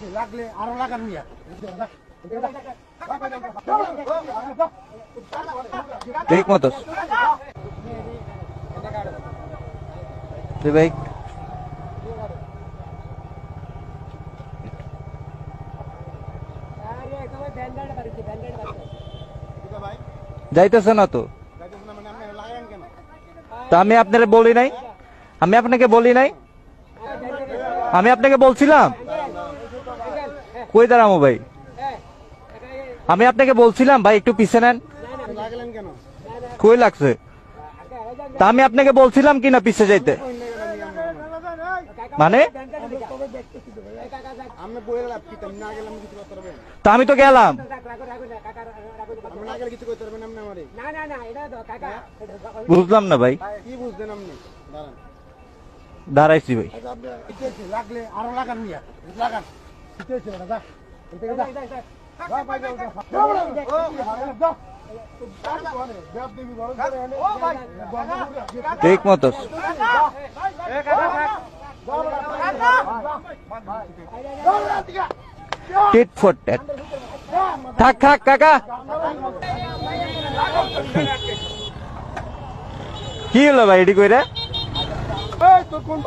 লাগলে আরো লাগান মিয়া ঠিক মতো ভাই যাইতেছে না তো তা আমি আপনাকে বলি নাই আমি আপনাকে বলি নাই আমি আপনাকে বলছিলাম কই দাঁড়াবো ভাই আমি আপনাকে বলছিলাম ভাই একটু পিছে নেন কই লাগছে তা আমি আপনাকে বলছিলাম কিনা পিছে যাইতে মানে তা আমি তো গেলাম বুঝলাম না ভাই দাঁড়াইছি ভাই লাগলে আরো লাগান মিয়া লাগান ঠিক মতো টিট ফর ট্যাট থাক থাক কাকা কি হলো ভাই এটি কইরা তোর কোন